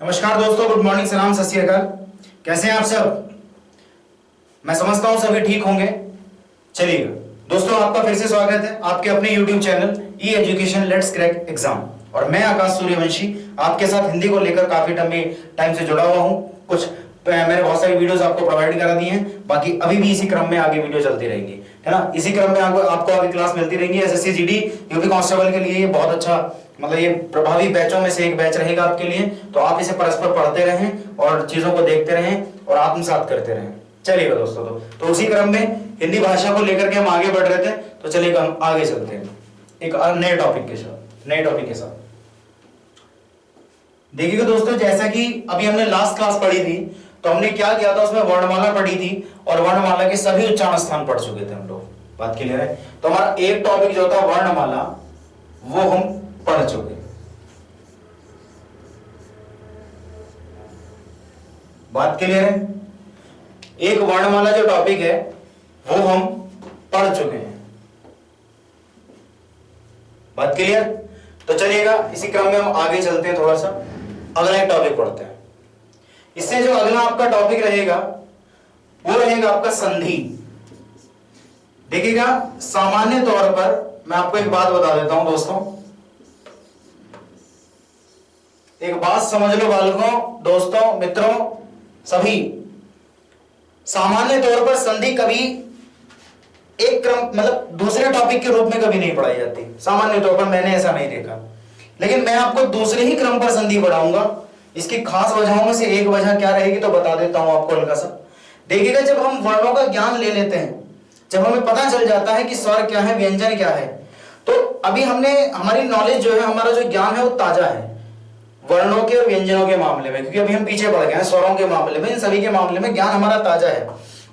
नमस्कार दोस्तों, good morning, सलाम, सत श्री अकाल। कैसे हैं आप सब? मैं समझता हूं सभी ठीक होंगे। चलिए दोस्तों, आपका फिर से स्वागत है आपके अपने YouTube channel E education let's crack exam. और मैं आकाश सूर्यवंशी आपके साथ हिंदी को लेकर काफी टाइम से जुड़ा हुआ हूं। कुछ मैंने बहुत सारी वीडियोस आपको प्रोवाइड करा दी हैं, बाकी अभी भी इसी क्रम में आगे वीडियो चलती रहेंगी, है ना। इसी क्रम में आपको आगे क्लास मिलती रहेंगी। एसएससी जीडी यूपी कांस्टेबल के लिए ये बहुत अच्छा, मतलब ये प्रभावी बैचों में से एक बैच रहेगा आपके लिए। तो आप इसे परस्पर पढ़ते रहें और चीजों को देखते रहें और आत्मसात करते रहें। चलिएगा दोस्तों, तो उसी क्रम में हिंदी भाषा को लेकर के हम आगे बढ़ रहे थे, तो चलिएगा हम आगे चलते हैं एक नए टॉपिक के साथ। देखिएगा दोस्तों, जैसा कि अभी हमने लास्ट क्लास पढ़ी थी, तो हमने क्या किया था, उसमें वर्णमाला पढ़ी थी और वर्णमाला के सभी उच्चारण स्थान पढ़ चुके थे हम लोग। बात क्लियर है? तो हमारा एक टॉपिक जो था वर्णमाला, वो हम पढ़ चुके। बात क्लियर है? एक वर्णमाला जो टॉपिक है वो हम पढ़ चुके हैं। बात क्लियर? तो चलिएगा इसी क्रम में हम आगे चलते हैं, थोड़ा सा अगला एक टॉपिक पढ़ते हैं। इससे जो अगला आपका टॉपिक रहेगा वो रहेगा आपका संधि। देखिएगा, सामान्य तौर पर मैं आपको एक बात बता देता हूं दोस्तों, एक बात समझ लो बालकों, दोस्तों, मित्रों, सभी। सामान्य तौर पर संधि कभी एक क्रम, मतलब दूसरे टॉपिक के रूप में कभी नहीं पढ़ाई जाती। सामान्य तौर पर मैंने ऐसा नहीं देखा, लेकिन मैं आपको दूसरे ही क्रम पर संधि पढ़ाऊंगा। इसकी खास वजहों में से एक वजह क्या रहेगी तो बता देता हूं आपको हल्का सा। देखिएगा, जब हम वर्णों का ज्ञान ले लेते हैं, जब हमें पता चल जाता है कि स्वर क्या है, व्यंजन क्या है, तो अभी हमारी नॉलेज जो है, हमारा जो ज्ञान है वो ताजा है वर्णों के और व्यंजनों के मामले में, क्योंकि अभी हम पीछे पड़ गए हैं। स्वरों के मामले में, इन सभी के मामले में ज्ञान हमारा ताजा है,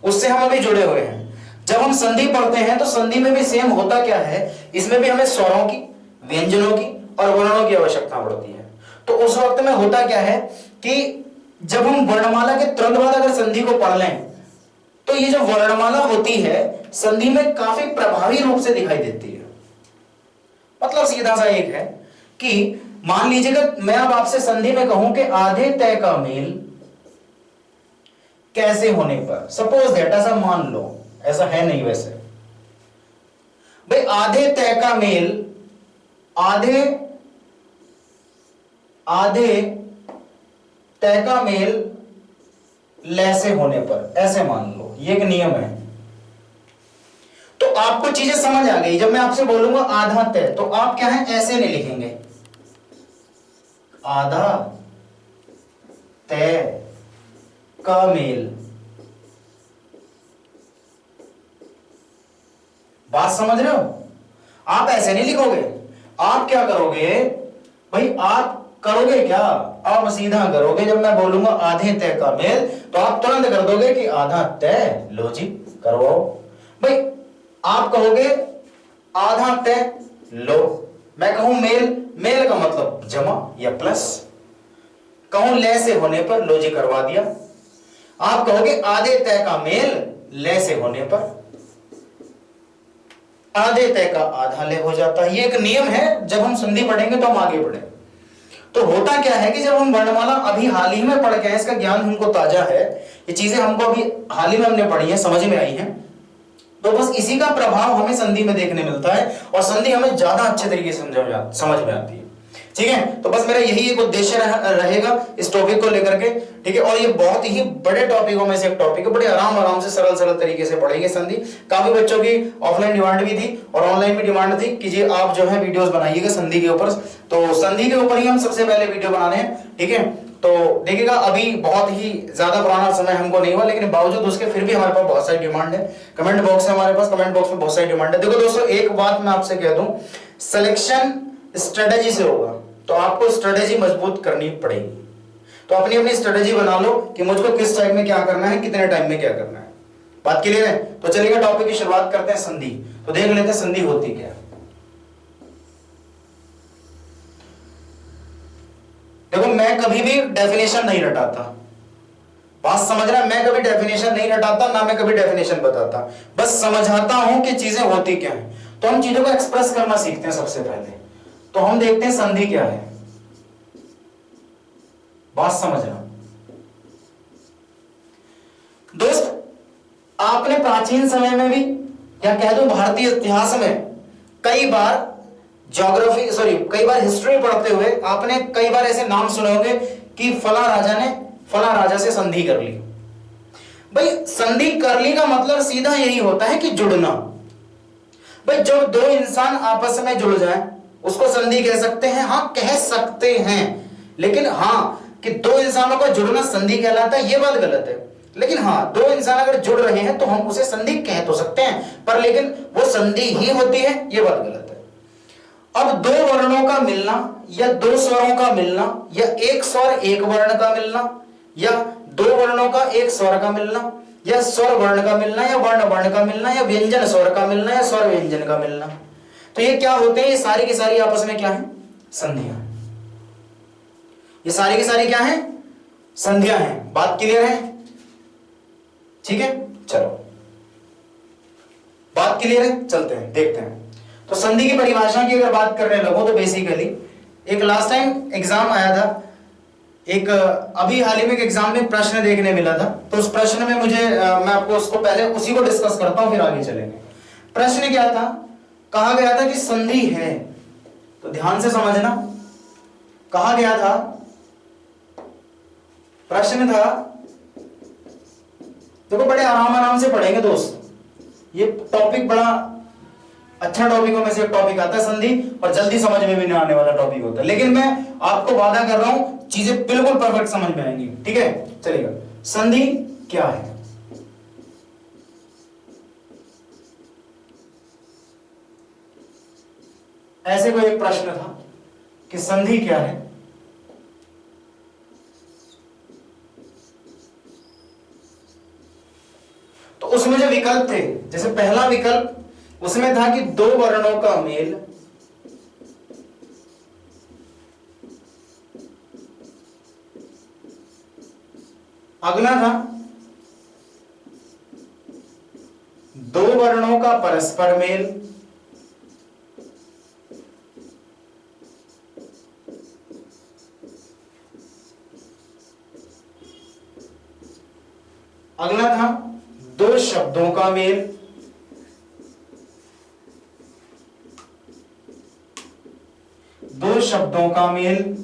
उससे हम अभी जुड़े हुए हैं। जब हम संधि पढ़ते हैं तो संधि में भी सेम होता क्या है, इसमें भी हमें स्वरों की, व्यंजनों की और वर्णों की आवश्यकता पड़ती है। तो उस वक्त में होता क्या है कि जब हम वर्णमाला के तुरंत बाद अगर संधि को पढ़ लें, तो ये जो वर्णमाला होती है संधि में काफी प्रभावी रूप से दिखाई देती है। मतलब सीधा सा एक है कि मान लीजिएगा मैं अब आपसे संधि में कहूं कि आधे तय का मेल कैसे होने पर, सपोज दैट, ऐसा मान लो, ऐसा है नहीं वैसे भाई, आधे तय का मेल, आधे तय का मेल लैसे होने पर, ऐसे मान लो, ये एक नियम है। तो आपको चीजें समझ आ गई। जब मैं आपसे बोलूंगा आधा तय, तो आप क्या है, ऐसे नहीं लिखेंगे, आधा तय का मेल। बात समझ रहे हो? आप ऐसे नहीं लिखोगे। आप क्या करोगे भाई, आप करोगे क्या, आप सीधा करोगे। जब मैं बोलूंगा आधे तय का मेल, तो आप तुरंत कर दोगे कि आधा तय, लो जी करवाओ भाई। आप कहोगे आधा तय, लो। मैं कहूं मेल, मेल का मतलब जमा या प्लस। कहूं ले से होने पर, लो जी करवा दिया। आप कहोगे आधे तय का मेल ले से होने पर, आधे तय का आधा ले हो जाता है। ये एक नियम है। जब हम संधि पढ़ेंगे तो हम आगे बढ़े। तो होता क्या है कि जब हम वर्णमाला अभी हाल ही में पढ़ के, इसका ज्ञान हमको ताजा है, ये चीजें हमको अभी हाल ही में हमने पढ़ी है, समझ में आई हैं, तो बस इसी का प्रभाव हमें संधि में देखने मिलता है और संधि हमें ज्यादा अच्छे तरीके से समझ में आती है। ठीक है, तो बस मेरा यही एक उद्देश्य रहेगा इस टॉपिक को लेकर के। ठीक है, और ये बहुत ही बड़े टॉपिकों में से एक टॉपिक है। बड़े आराम से सरल तरीके से पढ़ेंगे संधि। काफी बच्चों की ऑफलाइन डिमांड भी थी और ऑनलाइन भी डिमांड थी कि जी आप जो है वीडियोस बनाइएगा संधि के ऊपर। तो संधि के ऊपर ही हम सबसे पहले वीडियो बनाने हैं। ठीक है, तो देखिएगा, अभी बहुत ही ज्यादा पुराना समय हमको नहीं हुआ, लेकिन बावजूद उसके फिर भी हमारे पास बहुत सारी डिमांड है। कमेंट बॉक्स है हमारे पास, कमेंट बॉक्स में बहुत सारी डिमांड है। देखो दोस्तों, एक बात मैं आपसे कह दूं, सिलेक्शन स्ट्रेटेजी से होगा, तो आपको स्ट्रेटेजी मजबूत करनी पड़ेगी। तो अपनी अपनी स्ट्रेटेजी बना लो कि मुझको किस टाइम में क्या करना है, कितने टाइम में क्या करना है। बात क्लियर है? तो चलिएगा, टॉपिक की शुरुआत करते हैं संधि। तो देख लेते हैं संधि होती क्या है। देखो, मैं कभी भी डेफिनेशन नहीं रटाता। बात समझ रहा है? मैं कभी डेफिनेशन नहीं रटाता, ना मैं कभी डेफिनेशन बताता, बस समझाता हूं कि चीजें होती क्या है। तो हम चीजों को एक्सप्रेस करना सीखते हैं सबसे पहले। तो हम देखते हैं संधि क्या है। बात समझना दोस्त, आपने प्राचीन समय में भी या कह दो भारतीय इतिहास में कई बार कई बार हिस्ट्री पढ़ते हुए आपने कई बार ऐसे नाम सुने होंगे कि फला राजा ने फला राजा से संधि कर ली। भाई संधि कर ली का मतलब सीधा यही होता है कि जुड़ना। भाई जब दो इंसान आपस में जुड़ जाएं उसको संधि कह सकते हैं, हां कह सकते हैं, लेकिन हां कि दो इंसानों का जुड़ना संधि कहलाता है, यह बात गलत है। लेकिन हाँ, दो इंसान अगर जुड़ रहे हैं तो हम उसे संधि कह तो सकते हैं, पर लेकिन वो संधि ही होती है, यह बात गलत है। अब दो वर्णों का मिलना या दो स्वरों का मिलना या एक स्वर एक वर्ण का मिलना या दो वर्णों का एक स्वर का मिलना या स्वर वर्ण का मिलना या वर्ण वर्ण का मिलना या व्यंजन स्वर का मिलना या स्वर व्यंजन का मिलना, तो ये क्या होते हैं? ये सारी की सारी आपस में क्या है? संधियां। ये सारी की सारी क्या है? संधियां हैं। बात क्लियर है? ठीक है, चलो बात क्लियर है, चलते हैं देखते हैं। तो संधि की परिभाषा की अगर बात करने लगो तो बेसिकली एक लास्ट टाइम एग्जाम आया था, एक अभी हाल ही में एक एग्जाम में प्रश्न देखने मिला था, तो उस प्रश्न में मुझे मैं आपको उसको पहले उसी को डिस्कस करता हूं फिर आगे चलेंगे। प्रश्न क्या था? कहा गया था कि संधि है, तो ध्यान से समझना, कहा गया था, प्रश्न था, देखो बड़े आराम से पढ़ेंगे दोस्त, ये टॉपिक बड़ा अच्छा टॉपिकों में से एक टॉपिक आता है संधि, और जल्दी समझ में भी नहीं आने वाला टॉपिक होता है, लेकिन मैं आपको वादा कर रहा हूं चीजें बिल्कुल परफेक्ट समझ में आएंगी। ठीक है, चलिएगा। संधि क्या है? ऐसे कोई एक प्रश्न था कि संधि क्या है, तो उसमें जो विकल्प थे, जैसे पहला विकल्प उसमें था कि दो वर्णों का मेल, अगला था दो वर्णों का परस्पर मेल, अगला था दो शब्दों का मेल, दो शब्दों का मेल,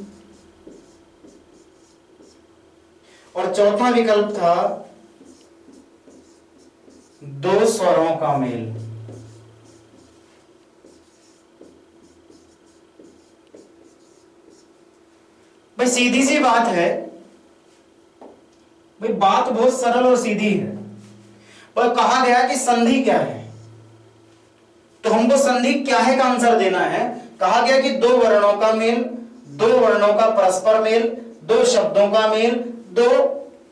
और चौथा विकल्प था दो स्वरों का मेल। भाई सीधी सी बात है, भाई बात बहुत सरल और सीधी है, पर कहा गया कि संधि क्या है, तो हमको संधि क्या है का आंसर देना है। कहा गया कि दो वर्णों का मेल, दो वर्णों का परस्पर मेल, दो शब्दों का मेल, दो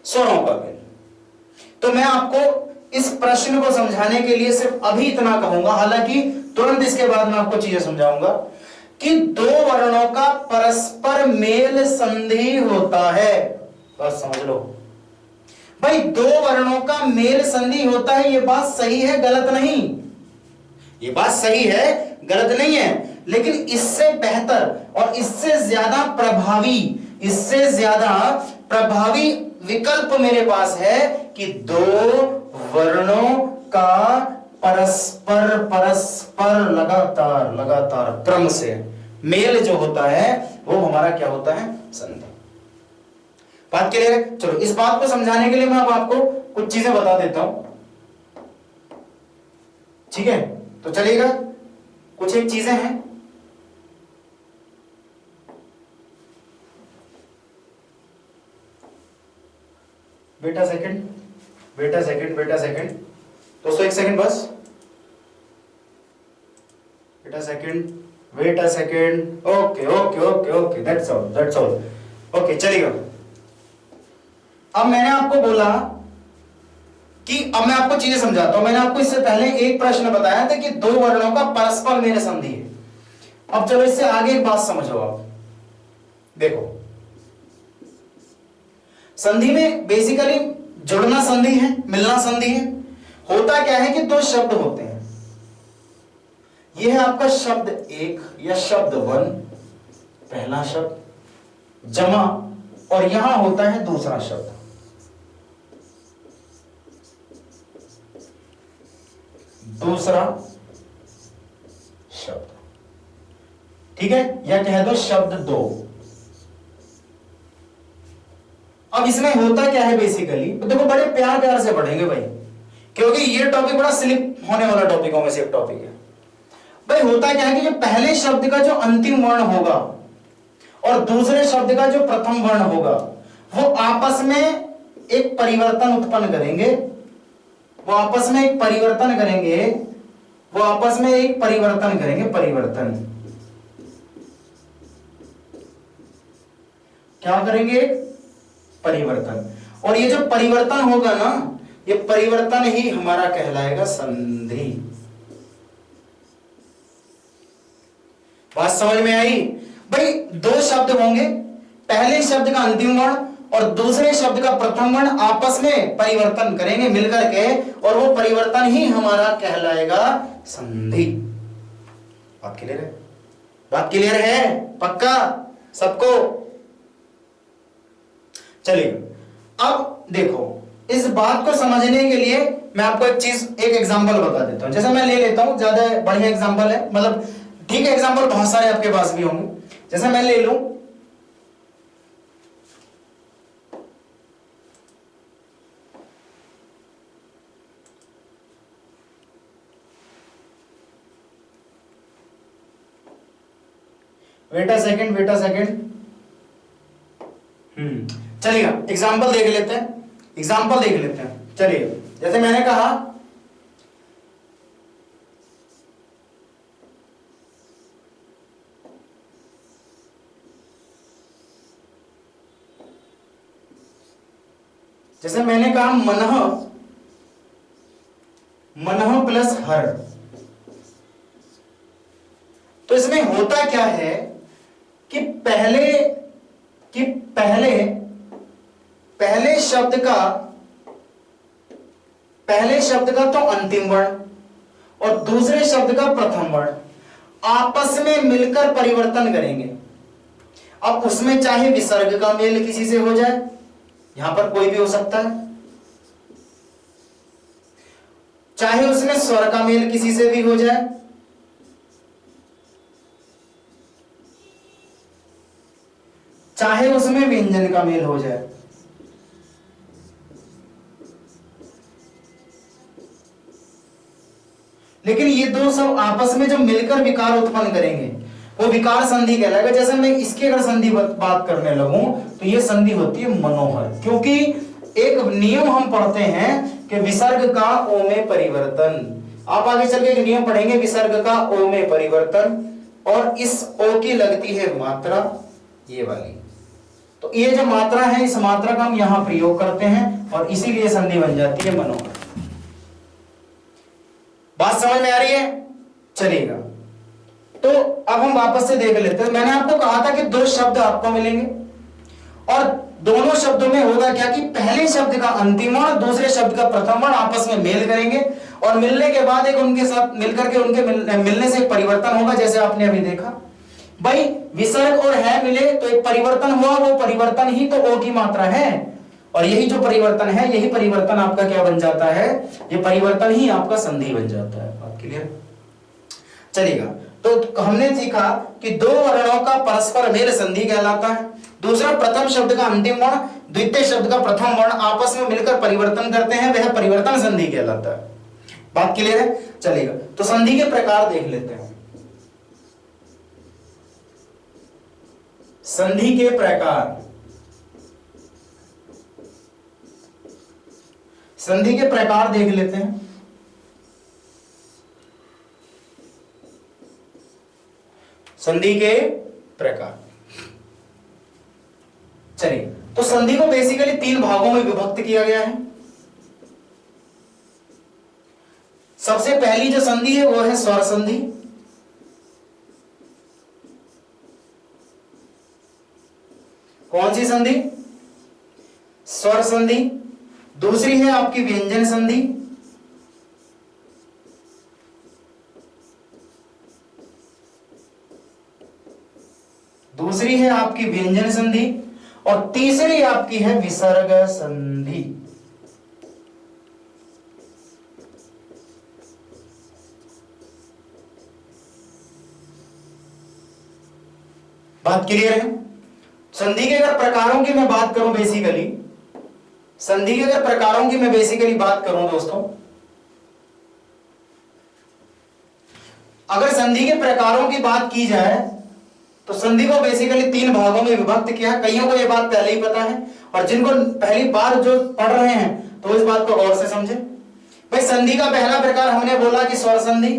स्वरों का मेल। तो मैं आपको इस प्रश्न को समझाने के लिए सिर्फ अभी इतना कहूंगा, हालांकि तुरंत इसके बाद मैं आपको चीजें समझाऊंगा कि दो वर्णों का परस्पर मेल संधि होता है। बस समझ लो भाई, दो वर्णों का मेल संधि होता है, यह बात सही है, गलत नहीं, ये बात सही है, गलत नहीं है, लेकिन इससे बेहतर और इससे ज्यादा प्रभावी विकल्प मेरे पास है कि दो वर्णों का परस्पर लगातार क्रम से मेल जो होता है वो हमारा क्या होता है? संधि। बात क्लियर है? चलो इस बात को समझाने के लिए मैं अब आपको कुछ चीजें बता देता हूं, ठीक है? तो चलिएगा, कुछ एक चीजें हैं, बेटा सेकंड दोस्तों, एक सेकंड बस, बेटा second, wait a second, okay, that's all, okay चलिएगा। अब मैंने आपको बोला कि अब मैं आपको चीजें समझाता हूं। मैंने आपको इससे पहले एक प्रश्न बताया था कि दो वर्णों का परस्पर मेल संधि है। अब चलो इससे आगे एक बात समझो आप, देखो संधि में बेसिकली जुड़ना संधि है, मिलना संधि है। होता क्या है कि दो शब्द होते हैं, यह है आपका शब्द एक या शब्द वन, पहला शब्द, जमा और यहां होता है दूसरा शब्द। दूसरा शब्द, ठीक है, या कह दो शब्द दो। अब इसमें होता क्या है बेसिकली, देखो बड़े प्यार प्यार से पढ़ेंगे भाई, क्योंकि ये टॉपिक बड़ा स्लिप होने वाला टॉपिकों में से एक टॉपिक है। भाई होता क्या है कि जो पहले शब्द का जो अंतिम वर्ण होगा और दूसरे शब्द का जो प्रथम वर्ण होगा वो आपस में एक परिवर्तन उत्पन्न करेंगे, वो आपस में एक परिवर्तन करेंगे, वो आपस में एक परिवर्तन करेंगे, परिवर्तन क्या करेंगे, परिवर्तन। और ये जो परिवर्तन होगा ना, ये परिवर्तन ही हमारा कहलाएगा संधि। बात समझ में आई भाई? दो शब्द होंगे, पहले शब्द का अंतिम वर्ण और दूसरे शब्द का प्रथम वर्ण आपस में परिवर्तन करेंगे मिलकर के, और वो परिवर्तन ही हमारा कहलाएगा संधि। बात क्लियर है? बात क्लियर है पक्का सबको? चलिए अब देखो, इस बात को समझने के लिए मैं आपको एक चीज, एक एग्जांपल बता देता हूं। जैसे मैं ले लेता हूं, ज्यादा बढ़िया एग्जांपल है, मतलब ठीक है, एग्जांपल बहुत सारे आपके पास भी होंगे। जैसे मैं ले लूं, वेट अ सेकंड, चलिए एग्जांपल देख लेते हैं, चलिए जैसे मैंने कहा मनः प्लस हर। तो इसमें होता क्या है कि पहले शब्द का तो अंतिम वर्ण और दूसरे शब्द का प्रथम वर्ण आपस में मिलकर परिवर्तन करेंगे। अब उसमें चाहे विसर्ग का मेल किसी से हो जाए, यहां पर कोई भी हो सकता है, चाहे उसमें स्वर का मेल किसी से भी हो जाए, चाहे उसमें व्यंजन का मेल हो जाए। लेकिन ये दो सब आपस में जब मिलकर विकार उत्पन्न करेंगे वो विकार संधि कहलाएगा। जैसे मैं इसकी अगर संधि बात करने लगूं तो ये संधि होती है मनोहर, क्योंकि एक नियम हम पढ़ते हैं कि विसर्ग का ओ में परिवर्तन। आप आगे चल के एक नियम पढ़ेंगे, विसर्ग का ओ में परिवर्तन, और इस ओ की लगती है मात्रा ये वाली। तो ये जो मात्रा है, इस मात्रा का हम यहां प्रयोग करते हैं और इसीलिए संधि बन जाती है मनोहर। बात समझ में आ रही है? चलिएगा, तो अब हम वापस से देख लेते हैं। मैंने आपको कहा था कि दो शब्द आपको मिलेंगे और दोनों शब्दों में होगा क्या कि पहले शब्द का अंतिम वर्ण दूसरे शब्द का प्रथम वर्ण आपस में मेल करेंगे और मिलने के बाद एक उनके साथ मिलकर के उनके मिलने से एक परिवर्तन होगा। जैसे आपने अभी देखा भाई, विसर्ग और है मिले तो एक परिवर्तन हुआ, वो परिवर्तन ही तो ओ की मात्रा है, और यही जो परिवर्तन है, यही परिवर्तन आपका क्या बन जाता है, ये परिवर्तन ही आपका संधि बन जाता है। बात क्लियर? चलिएगा, तो हमने सीखा कि दो वर्णों का परस्पर मेल संधि कहलाता है। दूसरा, प्रथम शब्द का अंतिम वर्ण द्वितीय शब्द का प्रथम वर्ण आपस में मिलकर परिवर्तन करते हैं, वह परिवर्तन संधि कहलाता है। बात क्लियर है? चलिएगा, तो संधि के प्रकार देख लेते हैं। संधि के प्रकार, संधि के प्रकार देख लेते हैं। संधि के प्रकार, चलिए, तो संधि को बेसिकली तीन भागों में विभक्त किया गया है। सबसे पहली जो संधि है वो है स्वर संधि। कौन सी संधि? स्वर संधि। दूसरी है आपकी व्यंजन संधि। दूसरी है आपकी व्यंजन संधि और तीसरी आपकी है विसर्ग संधि। बात क्लियर है? संधि के अगर प्रकारों की मैं बात करूं बेसिकली, संधि के अगर प्रकारों की मैं बेसिकली बात करूं दोस्तों, अगर संधि के प्रकारों की बात की जाए तो संधि को बेसिकली 3 भागों में विभक्त किया। कईयों को यह बात पहले ही पता है, और जिनको पहली बार जो पढ़ रहे हैं तो इस बात को गौर से समझे। भाई संधि का पहला प्रकार हमने बोला कि स्वर संधि,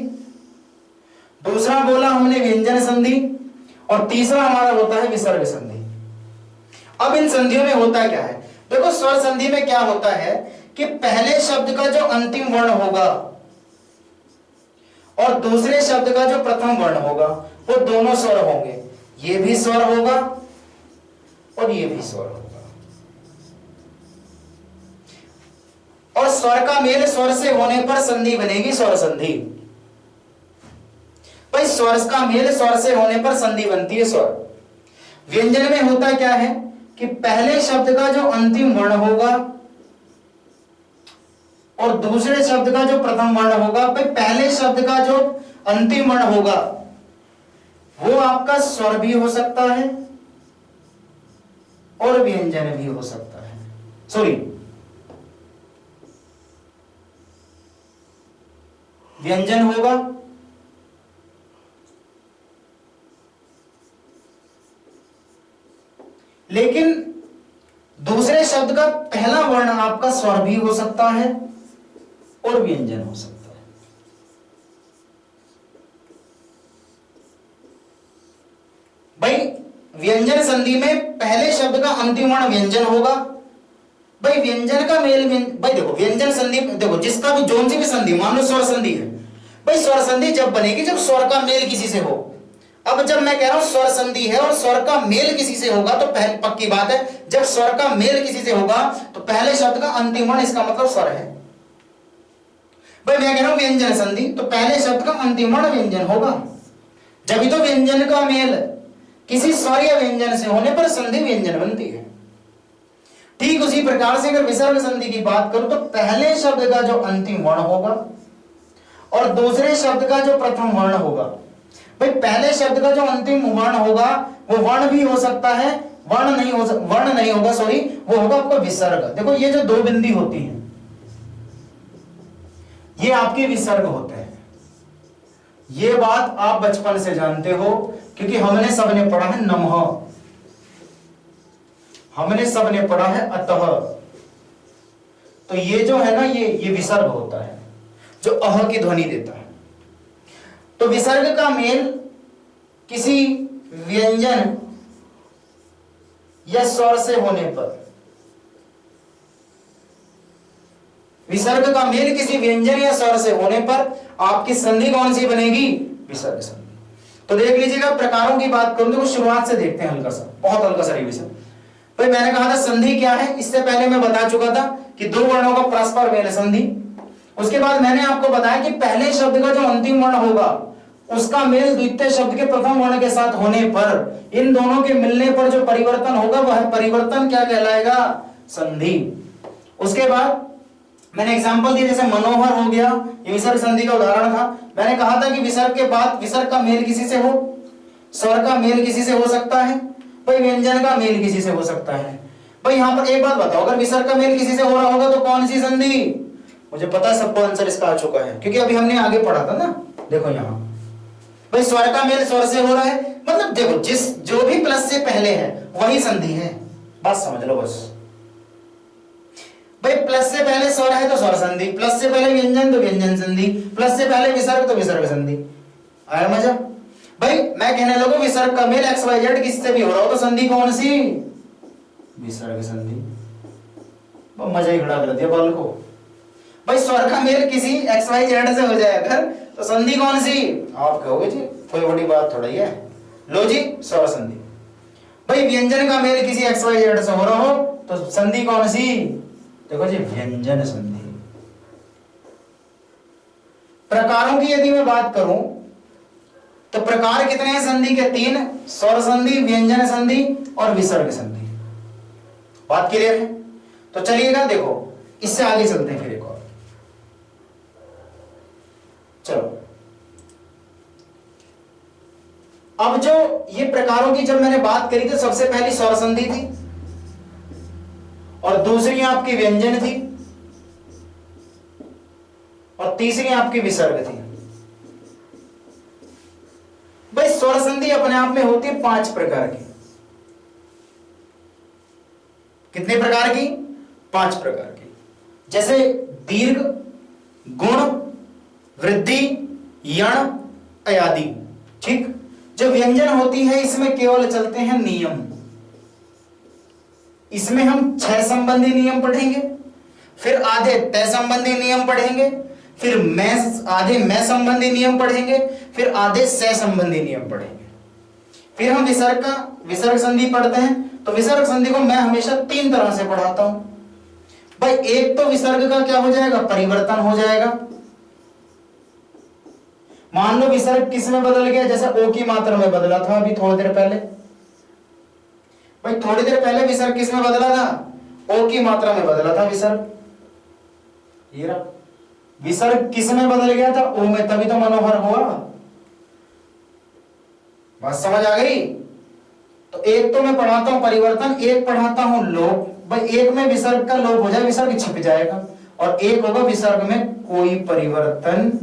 दूसरा बोला हमने व्यंजन संधि, और तीसरा हमारा होता है विसर्ग संधि। अब इन संधियों में होता क्या है? देखो स्वर संधि में क्या होता है कि पहले शब्द का जो अंतिम वर्ण होगा और दूसरे शब्द का जो प्रथम वर्ण होगा वो दोनों स्वर होंगे। ये भी स्वर होगा और ये भी स्वर होगा, और स्वर का मेल स्वर से होने पर संधि बनेगी स्वर संधि। भाई स्वर का मेल स्वर से होने पर संधि बनती है स्वर। व्यंजन में होता क्या है कि पहले शब्द का जो अंतिम वर्ण होगा और दूसरे शब्द का जो प्रथम वर्ण होगा, भाई पहले शब्द का जो अंतिम वर्ण होगा वो आपका स्वर भी हो सकता है और व्यंजन भी हो सकता है। सॉरी, व्यंजन होगा लेकिन दूसरे शब्द का पहला वर्ण आपका स्वर भी हो सकता है और व्यंजन हो सकता है। भाई व्यंजन संधि में पहले शब्द का अंतिम वर्ण व्यंजन होगा। भाई व्यंजन का मेल भाई देखो व्यंजन संधि, देखो जिसका भी जोन सी भी संधि, मान लो स्वर संधि है, भाई स्वर संधि जब बनेगी जब स्वर का मेल किसी से हो। अब जब मैं कह रहा हूं स्वर संधि है और स्वर का मेल किसी से होगा तो पक्की बात है जब स्वर का मेल किसी से होगा तो पहले शब्द का अंतिम वर्ण इसका मतलब स्वर है। भाई मैं कह रहा हूं व्यंजन संधि तो पहले शब्द का अंतिम वर्ण व्यंजन होगा, जब भी तो व्यंजन का मेल किसी स्वर या व्यंजन से होने पर संधि व्यंजन बनती है। ठीक उसी प्रकार से अगर विसर्ग संधि की बात करूं तो पहले शब्द का जो अंतिम वर्ण होगा और दूसरे शब्द का जो प्रथम वर्ण होगा, भाई पहले शब्द का जो अंतिम वर्ण होगा वो वर्ण भी हो सकता है, वर्ण नहीं होगा सॉरी, वो होगा आपका विसर्ग। देखो ये जो 2 बिंदी होती हैं ये आपके विसर्ग होते हैं। ये बात आप बचपन से जानते हो क्योंकि हमने सबने पढ़ा है नमः, हमने सबने पढ़ा है अतः। तो ये जो है ना ये विसर्ग होता है जो अह की ध्वनि देता है। तो विसर्ग का मेल किसी व्यंजन या स्वर से होने पर, विसर्ग का मेल किसी व्यंजन या स्वर से होने पर आपकी संधि कौन सी बनेगी? विसर्ग संधि। तो देख लीजिएगा प्रकारों की बात करूं तो शुरुआत से देखते हैं, हल्का सा, बहुत हल्का सा रिवीजन। भाई मैंने कहा था संधि क्या है, इससे पहले मैं बता चुका था कि 2 वर्णों का परस्पर मेल संधि। उसके बाद मैंने आपको बताया कि पहले शब्द का जो अंतिम वर्ण होगा उसका मेल द्वितीय शब्द के प्रथम वर्ण के साथ होने पर इन दोनों के मिलने पर जो परिवर्तन होगा वह परिवर्तन क्या कहलाएगा? संधि। उसके बाद मैंने एग्जांपल दिया, जैसे मनोहर हो गया, ये विसर्ग संधि का उदाहरण था। मैंने कहा था कि विसर्ग के बाद विसर्ग का मेल किसी से हो, स्वर का मेल किसी से हो सकता है, भाई व्यंजन का मेल किसी से हो सकता है। भाई यहां पर एक बात बताओ, अगर विसर्ग का मेल किसी से हो रहा होगा तो कौन सी संधि? मुझे पता है सबको आंसर इसका आ चुका है क्योंकि अभी हमने आगे पढ़ा था ना। देखो यहां भाई स्वर का मेल स्वर से हो रहा है, मतलब देखो जो भी प्लस से पहले है वही संधि है, बात समझ लो बस। भाई प्लस से पहले स्वर है तो स्वर संधि, प्लस से पहले व्यंजन तो व्यंजन संधि, प्लस से पहले विसर्ग तो विसर्ग संधि। आया मजा? भाई मैं कहने लगूं विसर्ग का मेल एक्स वाई जेड किससे भी हो रहा हो तो संधि कौन सी? विसर्ग संधि। मजा ही खड़ा कर दिया बाल को। भाई स्वर का मेल किसी एक्स वाई जेड से हो जाए अगर तो संधि कौन सी? आप कहोगे जी कोई बड़ी बात थोड़ी है, लो जी स्वर संधि। भाई व्यंजन का मेल किसी एक्स वाई जेड से हो रहा हो तो संधि कौन सी? देखो जी व्यंजन संधि। प्रकारों की यदि मैं बात करूं तो प्रकार कितने हैं संधि के? 3, स्वर संधि, व्यंजन संधि और विसर्ग संधि। बात क्लियर है? तो चलिएगा देखो इससे आगे चलते हैं फिर एक और। चलो अब जो ये प्रकारों की जब मैंने बात करी तो सबसे पहली स्वर संधि थी और दूसरी आपकी व्यंजन थी और तीसरी आपकी विसर्ग थी। भाई स्वर संधि अपने आप में होती है 5 प्रकार की। कितने प्रकार की? 5 प्रकार की। जैसे दीर्घ, गुण, वृद्धि, यण, अयादि। ठीक। जो व्यंजन होती है इसमें केवल चलते हैं नियम। इसमें हम 6 संबंधी नियम पढ़ेंगे, फिर आधे तय संबंधी नियम पढ़ेंगे, फिर आधे मैं संबंधी नियम पढ़ेंगे, फिर आधे सह संबंधी नियम पढ़ेंगे। फिर हम विसर्ग संधि पढ़ते हैं। तो विसर्ग संधि को मैं हमेशा 3 तरह से पढ़ाता हूं। भाई एक तो विसर्ग का क्या हो जाएगा? परिवर्तन हो जाएगा। मान लो विसर्ग किस में बदल गया? जैसे ओ की मात्रा में बदला था अभी थोड़ी देर पहले। भाई थोड़ी देर पहले विसर्ग किस में बदला था? ओ की मात्रा में बदला था विसर्ग। ये रहा विसर्ग किस में बदल गया था? ओ में, तभी तो मनोहर हुआ। बात समझ आ गई? तो एक तो मैं पढ़ाता हूं परिवर्तन, एक पढ़ाता हूं लोप। भाई एक में विसर्ग का लोप हो जाए, विसर्ग छिप जाएगा, और एक होगा विसर्ग में कोई परिवर्तन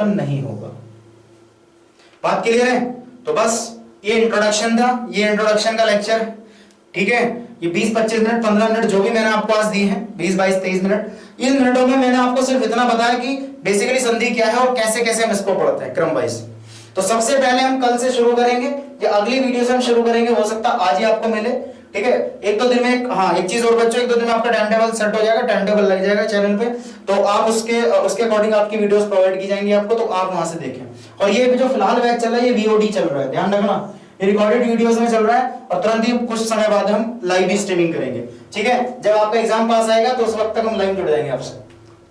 नहीं होगा। बात क्लियर है? तो बस ये इंट्रोडक्शन था, ये इंट्रोडक्शन का लेक्चर। ठीक है, ये 20-25 मिनट 15 मिनट जो भी मैंने आपको आज दिए हैं, 20-22-23 मिनट, इन मिनटों में मैंने आपको सिर्फ इतना बताया कि बेसिकली संधि क्या है और कैसे कैसे हम इसको पढ़ते हैं क्रम वाइज। तो सबसे पहले हम कल से शुरू करेंगे, या अगली वीडियो से हम शुरू करेंगे, हो सकता आज ही आपको मिले। ठीक है, 1-2 दिन में एक चीज और बच्चों, 1-2 दिन में आपका टाइम टेबल सेट हो जाएगा, टाइम टेबल लग जाएगा चैनल पे, तो आप उसके अकॉर्डिंग आपकी वीडियोस प्रोवाइड की जाएंगी आपको, तो आप वहां से देखें। और ये जो फिलहाल बैच चल रहा है ये वीओडी चल रहा है, ध्यान रखना, ये रिकॉर्डेड वीडियोस में चल रहा है, और तुरंत ही कुछ समय बाद हम लाइव भी स्ट्रीमिंग करेंगे। ठीक है, जब आपका एग्जाम पास आएगा तो उस वक्त तक हम लाइव जुड़ जाएंगे आपसे।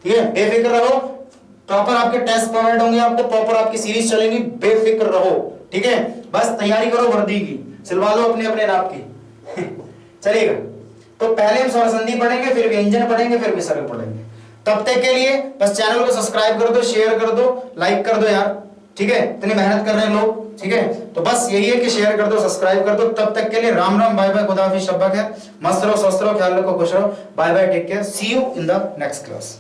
ठीक है, बेफिक्र रहो, प्रॉपर आपके टेस्ट प्रोवाइड होंगे आपको, प्रॉपर आपकी सीरीज चलेंगी, बेफिक्र रहो। ठीक है, बस तैयारी करो वर्दी की, सिलवा लो अपने अपने नाप की। चलेगा, तो पहले हम स्वर संधि पढ़ेंगे, फिर व्यंजन पढ़ेंगे, फिर विसर्ग पढ़ेंगे। तब तक के लिए बस चैनल को सब्सक्राइब कर दो, शेयर कर दो, लाइक कर दो यार। ठीक है, इतनी मेहनत कर रहे हैं लोग। ठीक है, तो बस यही है कि शेयर कर दो, सब्सक्राइब कर दो। तब तक के लिए राम राम, बाय बाय, खुदा हाफिज़, शब्बा खैर, मस्त रहो, स्वस्थ रहो, ख्याल रखो, खुश रहो, bye bye, take care, see you in the next class.